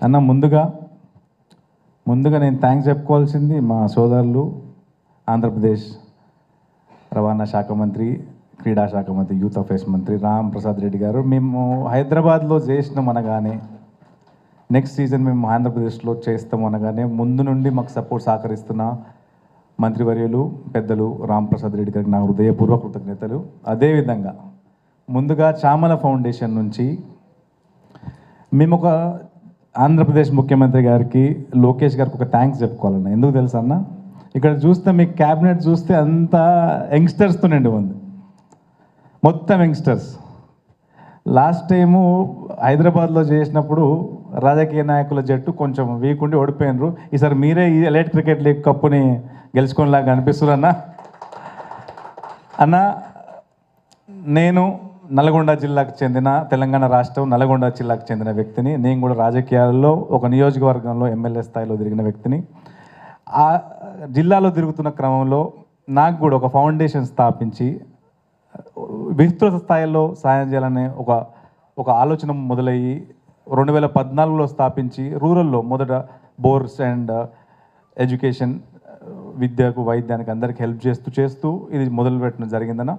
అన్న ముందుగా నేను థ్యాంక్స్ చెప్పుకోవాల్సింది మా సోదరులు ఆంధ్రప్రదేశ్ రవాణా శాఖ మంత్రి, క్రీడా శాఖ మంత్రి, యూత్ అఫేర్స్ మంత్రి రామ్ ప్రసాద్ రెడ్డి గారు. మేము హైదరాబాద్లో చేసినాం అనగానే నెక్స్ట్ సీజన్ మేము ఆంధ్రప్రదేశ్లో చేస్తాం అనగానే ముందు నుండి మాకు సపోర్ట్ సహకరిస్తున్న మంత్రివర్యులు పెద్దలు రామ్ ప్రసాద్ రెడ్డి గారికి నా హృదయపూర్వక కృతజ్ఞతలు. అదేవిధంగా ముందుగా చామల ఫౌండేషన్ నుంచి మేము ఒక ఆంధ్రప్రదేశ్ ముఖ్యమంత్రి గారికి, లోకేష్ గారికి ఒక థ్యాంక్స్ చెప్పుకోవాలన్న. ఎందుకు తెలుసా అన్న, ఇక్కడ చూస్తే మీ క్యాబినెట్ చూస్తే అంతా యంగ్స్టర్స్తో నిండి ఉంది, మొత్తం యంగ్స్టర్స్. లాస్ట్ టైము హైదరాబాద్లో చేసినప్పుడు రాజకీయ నాయకుల జట్టు కొంచెం వీక్ ఉండి ఓడిపోయినారు. ఈసారి మీరే ఈ ఎలైట్ క్రికెట్ లీగ్ కప్పుని గెలుచుకునేలాగా అనిపిస్తుంది అన్న. నేను నల్గొండ జిల్లాకు చెందిన, తెలంగాణ రాష్ట్రం నల్గొండ జిల్లాకు చెందిన వ్యక్తిని. నేను కూడా రాజకీయాల్లో ఒక నియోజకవర్గంలో ఎమ్మెల్యే స్థాయిలో తిరిగిన వ్యక్తిని. ఆ జిల్లాలో తిరుగుతున్న క్రమంలో నాకు కూడా ఒక ఫౌండేషన్ స్థాపించి విస్తృత స్థాయిలో సాయం చేయాలనే ఒక ఆలోచన మొదలయ్యి 2014లో స్థాపించి రూరల్లో మొదట బోర్స్ అండ్ ఎడ్యుకేషన్, విద్యకు, వైద్యానికి అందరికీ హెల్ప్ చేస్తూ ఇది మొదలుపెట్టడం జరిగిందన్న.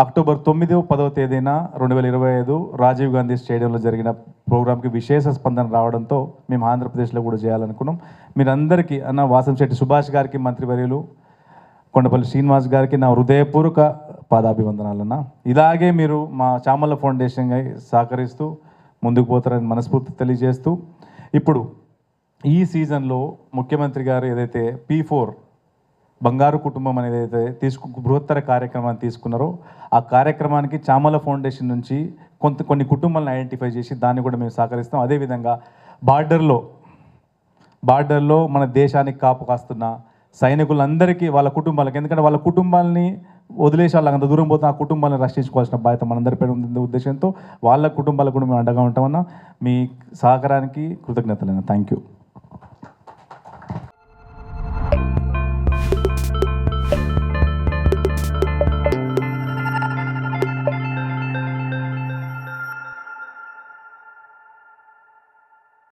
అక్టోబర్ 9, 10వ తేదీన 2025 రాజీవ్ గాంధీ స్టేడియంలో జరిగిన ప్రోగ్రామ్కి విశేష స్పందన రావడంతో మేము ఆంధ్రప్రదేశ్లో కూడా చేయాలనుకున్నాం. మీరందరికీ అన్న, వాసంశెట్టి సుభాష్ గారికి, మంత్రివర్యులు కొండపల్లి శ్రీనివాస్ గారికి నా హృదయపూర్వక పాదాభివందనాలన్న. ఇలాగే మీరు మా చామల ఫౌండేషన్గా సహకరిస్తూ ముందుకు పోతారని మనస్ఫూర్తి తెలియజేస్తూ, ఇప్పుడు ఈ సీజన్లో ముఖ్యమంత్రి గారు ఏదైతే P4 బంగారు కుటుంబం అనేది ఏదైతే బృహత్తర కార్యక్రమాన్ని తీసుకున్నారో, ఆ కార్యక్రమానికి చామల ఫౌండేషన్ నుంచి కొన్ని కుటుంబాలను ఐడెంటిఫై చేసి దాన్ని కూడా మేము సహకరిస్తాం. అదేవిధంగా బార్డర్లో మన దేశానికి కాపు కాస్తున్న సైనికులందరికీ, వాళ్ళ కుటుంబాలకు, ఎందుకంటే వాళ్ళ కుటుంబాలని వదిలేసి వాళ్ళకి అంత దూరం పోతే ఆ కుటుంబాలను రక్షించుకోవాల్సిన బాధ్యత మనందరిపైన ఉంది ఉద్దేశంతో వాళ్ళ కుటుంబాలకు కూడా మేము అండగా ఉంటామన్నా. మీ సహకారానికి కృతజ్ఞతలైనా. Thank you.